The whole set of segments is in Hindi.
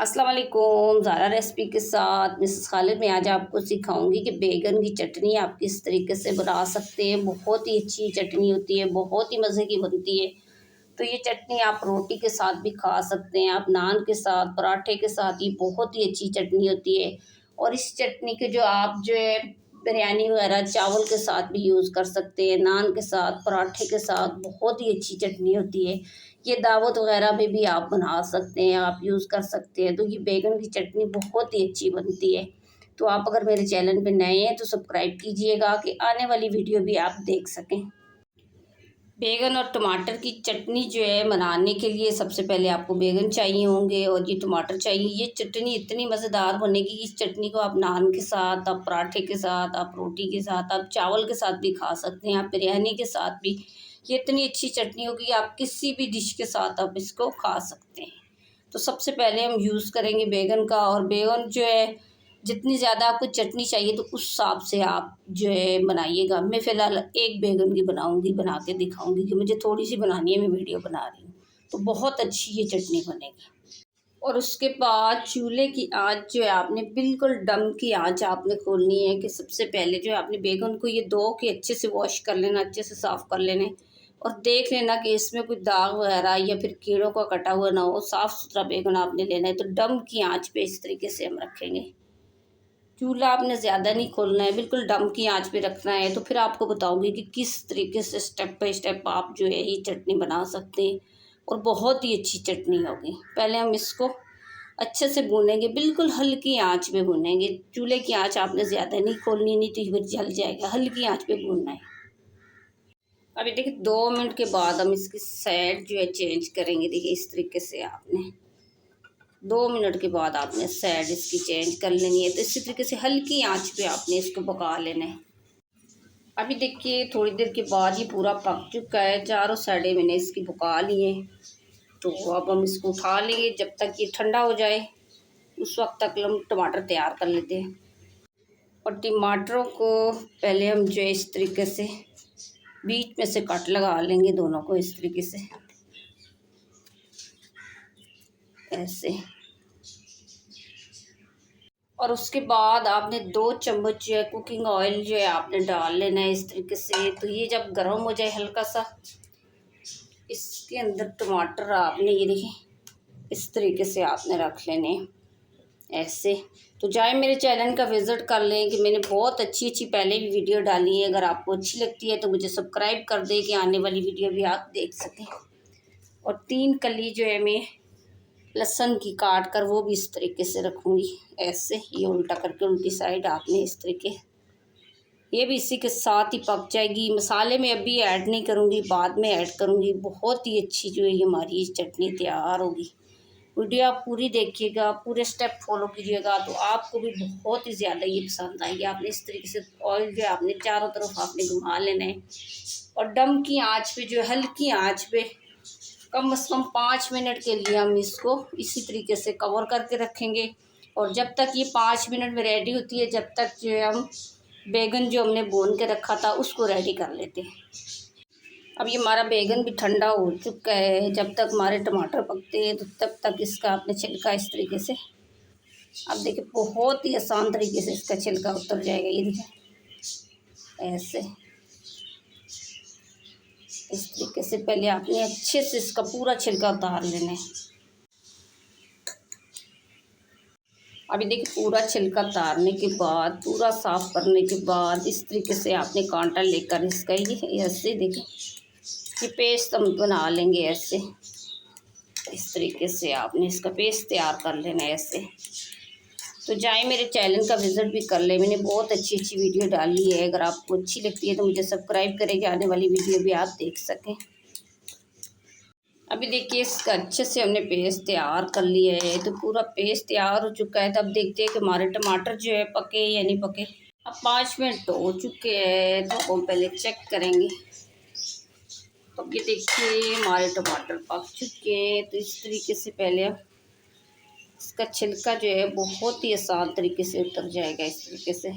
अस्सलाम वालेकुम। ज़ारा रेसिपी के साथ मिसेस खालिद में आज आपको सिखाऊंगी कि बैगन की चटनी आप किस तरीके से बना सकते हैं। बहुत ही अच्छी चटनी होती है, बहुत ही मज़े की बनती है। तो ये चटनी आप रोटी के साथ भी खा सकते हैं, आप नान के साथ, पराठे के साथ, ये बहुत ही अच्छी चटनी होती है। और इस चटनी के जो है बिरयानी वगैरह चावल के साथ भी यूज़ कर सकते हैं, नान के साथ, पराठे के साथ बहुत ही अच्छी चटनी होती है। ये दावत वगैरह में भी आप बना सकते हैं, आप यूज़ कर सकते हैं। तो ये बैगन की चटनी बहुत ही अच्छी बनती है। तो आप अगर मेरे चैनल पे नए हैं तो सब्सक्राइब कीजिएगा कि आने वाली वीडियो भी आप देख सकें। बैगन और टमाटर की चटनी जो है बनाने के लिए सबसे पहले आपको बैगन चाहिए होंगे और ये टमाटर चाहिए। ये चटनी इतनी मज़ेदार बनेगी, इस चटनी को आप नान के साथ, आप पराठे के साथ, आप रोटी के साथ, आप चावल के साथ भी खा सकते हैं, आप बिरयानी के साथ भी। ये इतनी अच्छी चटनी होगी, आप किसी भी डिश के साथ आप इसको खा सकते हैं। तो सबसे पहले हम यूज़ करेंगे बैगन का। और बैगन जो है जितनी ज़्यादा आपको चटनी चाहिए तो उस हिसाब से आप जो है बनाइएगा। मैं फ़िलहाल एक बैगन की बनाऊंगी, बना के दिखाऊंगी कि मुझे थोड़ी सी बनानी है, मैं वीडियो बना रही हूँ। तो बहुत अच्छी ये चटनी बनेगी। और उसके बाद चूल्हे की आंच जो है आपने बिल्कुल डम की आंच आपने खोलनी है। कि सबसे पहले जो है आपने बैगन को ये धो के अच्छे से वॉश कर लेना, अच्छे से साफ़ कर लेना और देख लेना कि इसमें कोई दाग वगैरह या फिर कीड़ों का कटा हुआ ना हो। साफ़ सुथरा बैगन आपने लेना है। तो डम की आंच पे इस तरीके से हम रखेंगे। चूल्हा आपने ज़्यादा नहीं खोलना है, बिल्कुल डम की आंच पे रखना है। तो फिर आपको बताऊंगी कि किस तरीके से स्टेप बाय स्टेप आप जो है ये चटनी बना सकते हैं और बहुत ही अच्छी चटनी होगी। पहले हम इसको अच्छे से भूनेंगे, बिल्कुल हल्की आंच पे भूनेंगे। चूल्हे की आंच आपने ज़्यादा नहीं खोलनी, नहीं तो फिर जल जाएगा। हल्की आंच पे भूनना है। अभी देखिए 2 मिनट के बाद हम इसकी साइड जो है चेंज करेंगे। देखिए इस तरीके से आपने 2 मिनट के बाद आपने साइड इसकी चेंज कर लेनी है। तो इसी तरीके से हल्की आंच पे आपने इसको पका लेना है। अभी देखिए थोड़ी देर के बाद ये पूरा पक चुका है, चारों साइडें मैंने इसकी पका ली है। तो अब हम इसको उठा लेंगे। जब तक ये ठंडा हो जाए उस वक्त तक हम टमाटर तैयार कर लेते हैं। और टमाटरों को पहले हम जो है इस तरीके से बीच में से कट लगा लेंगे, दोनों को इस तरीके से ऐसे। और उसके बाद आपने 2 चम्मच जो है कुकिंग ऑयल जो है आपने डाल लेना है इस तरीके से। तो ये जब गर्म हो जाए हल्का सा, इसके अंदर टमाटर आपने ये देखिए इस तरीके से आपने रख लेने ऐसे। तो जाए मेरे चैनल का विज़िट कर लें कि मैंने बहुत अच्छी अच्छी पहले भी वीडियो डाली है। अगर आपको अच्छी लगती है तो मुझे सब्सक्राइब कर दें कि आने वाली वीडियो भी आप देख सकें। और 3 कली जो है मैं लहसुन की काट कर वो भी इस तरीके से रखूँगी ऐसे। ये उल्टा करके उल्टी साइड आपने इस तरीके, ये भी इसी के साथ ही पक जाएगी। मसाले में अभी ऐड नहीं करूँगी, बाद में ऐड करूँगी। बहुत ही अच्छी जो है ये हमारी चटनी तैयार होगी। वीडियो आप पूरी देखिएगा, पूरे स्टेप फॉलो कीजिएगा तो आपको भी बहुत ही ज़्यादा ये पसंद आएगी। आपने इस तरीके से ऑयल जो है आपने चारों तरफ आपने घुमा लेना है। और डम की आँच पे जो है हल्की आँच पे कम से कम 5 मिनट के लिए हम इसको इसी तरीके से कवर करके रखेंगे। और जब तक ये 5 मिनट में रेडी होती है, जब तक जो है हम बैगन जो हमने भून के रखा था उसको रेडी कर लेते हैं। अब ये हमारा बैगन भी ठंडा हो चुका है। जब तक हमारे टमाटर पकते हैं तो तब तक इसका आपने छिलका इस तरीके से, अब देखिए बहुत ही आसान तरीके से इसका छिलका उतर जाएगा। ये देखिए ऐसे, इस तरीके से पहले आपने अच्छे से इसका पूरा छिलका उतार लेना है। अभी देखिए पूरा छिलका उतारने के बाद, पूरा साफ़ करने के बाद इस तरीके से आपने कांटा लेकर इसका ये ऐसे देखिए ये पेस्ट हम बना लेंगे ऐसे। इस तरीके से आपने इसका पेस्ट तैयार कर लेना है ऐसे। तो जाए मेरे चैनल का विज़िट भी कर ले, मैंने बहुत अच्छी अच्छी वीडियो डाली है। अगर आपको अच्छी लगती है तो मुझे सब्सक्राइब करें कि आने वाली वीडियो भी आप देख सकें। अभी देखिए इसका अच्छे से हमने पेस्ट तैयार कर लिया है। तो पूरा पेस्ट तैयार हो चुका है। तब देखते हैं कि हमारे टमाटर जो है पके या नहीं पके। अब 5 मिनट तो हो चुके हैं तो हम पहले चेक करेंगे। तो ये देखिए हमारे टमाटर पक चुके हैं। तो इस तरीके से पहले इसका छिलका जो है बहुत ही आसान तरीके से उतर जाएगा इस तरीके से।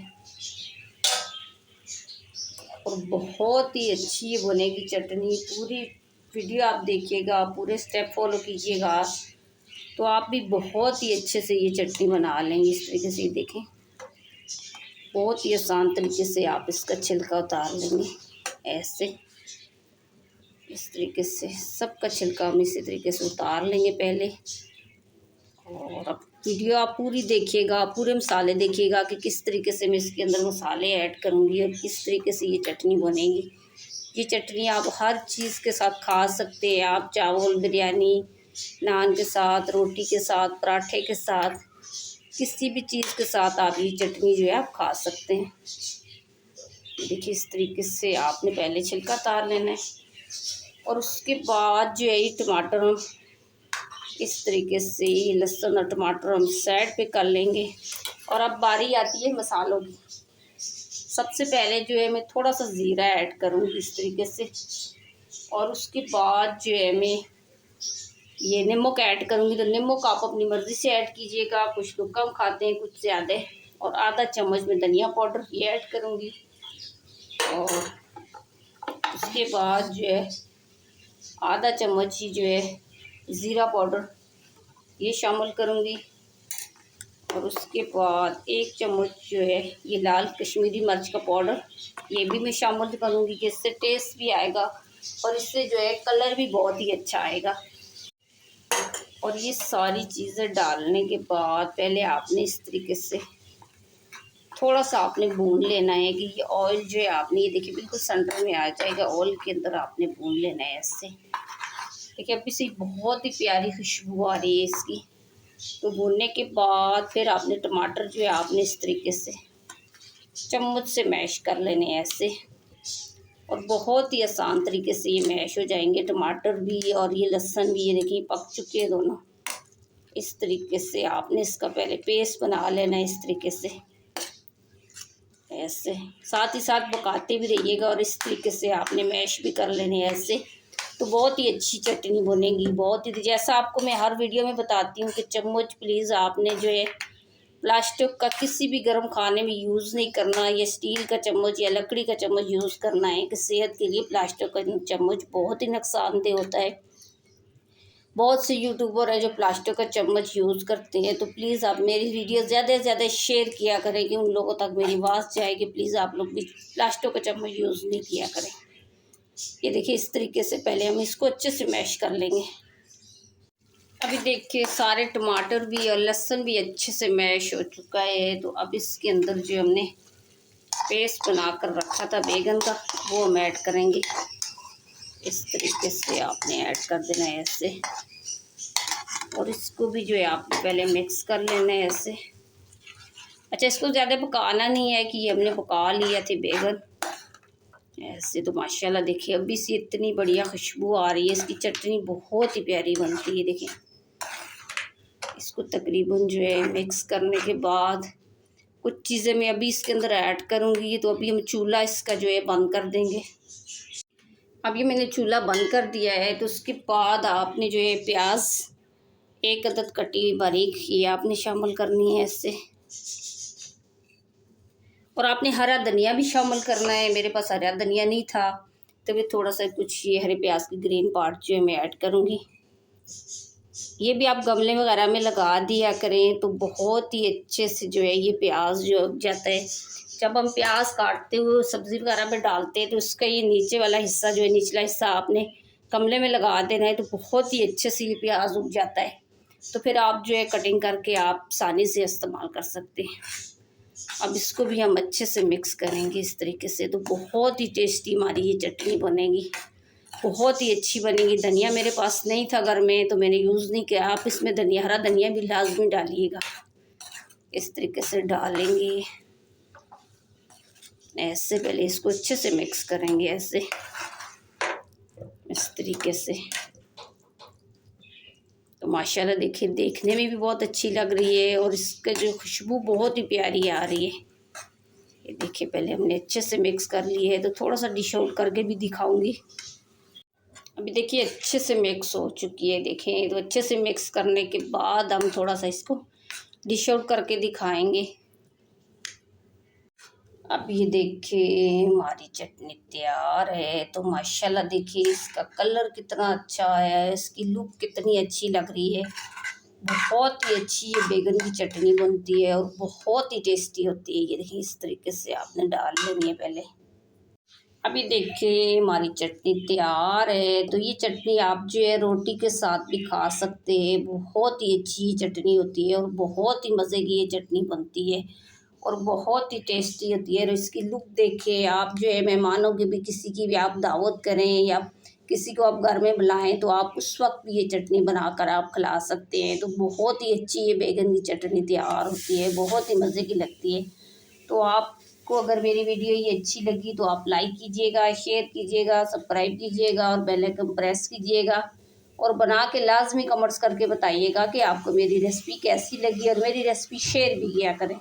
और बहुत ही अच्छी बनेगी चटनी। पूरी वीडियो आप देखिएगा, पूरे स्टेप फॉलो कीजिएगा तो आप भी बहुत ही अच्छे से ये चटनी बना लेंगे इस तरीके से। देखें, बहुत ही आसान तरीके से आप इसका छिलका उतार लेंगे ऐसे, इस तरीके से सबका छिलका हम इसी तरीके से उतार लेंगे पहले। और अब वीडियो आप पूरी देखिएगा, पूरे मसाले देखिएगा कि किस तरीके से मैं इसके अंदर मसाले ऐड करूँगी और किस तरीके से ये चटनी बनेगी। ये चटनी आप हर चीज़ के साथ खा सकते हैं। आप चावल, बिरयानी, नान के साथ, रोटी के साथ, पराठे के साथ, किसी भी चीज़ के साथ आप ये चटनी जो है आप खा सकते हैं। देखिए, इस तरीके से आपने पहले छिलका उतार लेना है और उसके बाद जो है ये टमाटर हम इस तरीके से, लहसुन और टमाटर हम साइड पे कर लेंगे। और अब बारी आती है मसालों की। सबसे पहले जो है मैं थोड़ा सा ज़ीरा ऐड करूँगी इस तरीके से, और उसके बाद जो है मैं ये नमक ऐड करूँगी। तो नमक आप अपनी मर्ज़ी से ऐड कीजिएगा, कुछ लोग कम खाते हैं, कुछ ज़्यादा। और आधा चम्मच में धनिया पाउडर ये ऐड करूँगी। और उसके बाद जो है आधा चम्मच ही जो है ज़ीरा पाउडर ये शामिल करूँगी। और उसके बाद 1 चम्मच जो है ये लाल कश्मीरी मिर्च का पाउडर ये भी मैं शामिल करूँगी, कि इससे टेस्ट भी आएगा और इससे जो है कलर भी बहुत ही अच्छा आएगा। और ये सारी चीज़ें डालने के बाद पहले आपने इस तरीके से थोड़ा सा आपने भून लेना है कि ये ऑयल जो है आपने, ये देखिए बिल्कुल सेंटर में आ जाएगा, ऑयल के अंदर आपने भून लेना है ऐसे। देखिए अभी से बहुत ही प्यारी खुशबू आ रही है इसकी। तो भूनने के बाद फिर आपने टमाटर जो है आपने इस तरीके से चम्मच से मैश कर लेने हैं ऐसे। और बहुत ही आसान तरीके से ये मैश हो जाएंगे, टमाटर भी और ये लहसुन भी। ये देखिए पक चुके हैं दोनों। इस तरीके से आपने इसका पहले पेस्ट बना लेना है इस तरीके से ऐसे। साथ ही साथ पकाते भी रहिएगा और इस तरीके से आपने मैश भी कर लेने हैं ऐसे। तो बहुत ही अच्छी चटनी बनेगी, बहुत ही। जैसा आपको मैं हर वीडियो में बताती हूँ कि चम्मच प्लीज़ आपने जो है प्लास्टिक का किसी भी गर्म खाने में यूज़ नहीं करना, या स्टील का चम्मच या लकड़ी का चम्मच यूज़ करना है, कि सेहत के लिए प्लास्टिक का चम्मच बहुत ही नुकसानदेह होता है। बहुत से यूट्यूबर हैं जो प्लास्टिक का चम्मच यूज़ करते हैं। तो प्लीज़ आप मेरी वीडियो ज़्यादा से ज़्यादा शेयर किया करें कि उन लोगों तक मेरी आवाज़ जाए कि प्लीज़ आप लोग भी प्लास्टिक का चम्मच यूज़ नहीं किया करें। ये देखिए इस तरीके से पहले हम इसको अच्छे से मैश कर लेंगे। अभी देखिए सारे टमाटर भी और लहसुन भी अच्छे से मैश हो चुका है। तो अब इसके अंदर जो हमने पेस्ट बना कर रखा था बैगन का, वो हम ऐड करेंगे। इस तरीके से आपने ऐड कर देना है ऐसे। और इसको भी जो है आपने पहले मिक्स कर लेना है ऐसे। अच्छा, इसको ज़्यादा पकाना नहीं है कि ये हमने पका लिया थे बैगन ऐसे। तो माशाल्लाह देखिए अभी से इतनी बढ़िया खुशबू आ रही है इसकी। चटनी बहुत ही प्यारी बनती है। देखिए इसको तकरीबन जो है मिक्स करने के बाद कुछ चीज़ें मैं अभी इसके अंदर ऐड करूँगी। तो अभी हम चूल्हा इसका जो है बंद कर देंगे। अब ये मैंने चूल्हा बंद कर दिया है। तो उसके बाद आपने जो है प्याज 1 अदद कटी हुई बारीक ये आपने शामिल करनी है इससे। और आपने हरा धनिया भी शामिल करना है। मेरे पास हरा धनिया नहीं था तो मैं थोड़ा सा कुछ ये हरे प्याज की ग्रीन पार्ट जो है मैं ऐड करूँगी। ये भी आप गमले वगैरह में लगा दिया करें तो बहुत ही अच्छे से जो है ये प्याज जो उग जाता है। जब हम प्याज काटते हुए सब्ज़ी वगैरह में डालते हैं तो उसका ये नीचे वाला हिस्सा जो है, निचला हिस्सा आपने गमले में लगा देना है। तो बहुत ही अच्छे से ये प्याज उग जाता है। तो फिर आप जो है कटिंग करके आप आसानी से इस्तेमाल कर सकते हैं। अब इसको भी हम अच्छे से मिक्स करेंगे इस तरीके से। तो बहुत ही टेस्टी हमारी ये चटनी बनेगी, बहुत ही अच्छी बनेगी। धनिया मेरे पास नहीं था घर में तो मैंने यूज़ नहीं किया। आप इसमें धनिया, हरा धनिया भी लाजमी डालिएगा। इस तरीके से डालेंगे ऐसे। पहले इसको अच्छे से मिक्स करेंगे ऐसे, इस तरीके से। तो माशाल्लाह देखिए देखने में भी बहुत अच्छी लग रही है और इसका जो खुशबू बहुत ही प्यारी आ रही है। ये देखिए पहले हमने अच्छे से मिक्स कर लिए है। तो थोड़ा सा डिश आउट करके भी दिखाऊंगी। अभी देखिए अच्छे से मिक्स हो चुकी है। देखें तो अच्छे से मिक्स करने के बाद हम थोड़ा सा इसको डिश आउट करके दिखाएंगे। अब ये देखिए हमारी चटनी तैयार है। तो माशाल्लाह देखिए इसका कलर कितना अच्छा आया है, इसकी लुक कितनी अच्छी लग रही है। बहुत ही अच्छी ये बैगन की चटनी बनती है और बहुत ही टेस्टी होती है। ये देखिए इस तरीके से आपने डाल लेनी है पहले। अभी देखिए हमारी चटनी तैयार है। तो ये चटनी आप जो है रोटी के साथ भी खा सकते हैं। बहुत ही अच्छी चटनी होती है और बहुत ही मज़े की ये चटनी बनती है और बहुत ही टेस्टी होती है। और इसकी लुक देखिए आप जो है मेहमानों की भी, किसी की भी आप दावत करें या किसी को आप घर में बुलाएं तो आप उस वक्त भी ये चटनी बनाकर आप खिला सकते हैं। तो बहुत ही अच्छी ये बैगन की चटनी तैयार होती है, बहुत ही मज़े की लगती है। तो आपको अगर मेरी वीडियो ये अच्छी लगी तो आप लाइक कीजिएगा, शेयर कीजिएगा, सब्सक्राइब कीजिएगा और बेल आइकन प्रेस कीजिएगा और बना के लाजमी कमेंट्स करके बताइएगा कि आपको मेरी रेसिपी कैसी लगी और मेरी रेसिपी शेयर भी किया करें।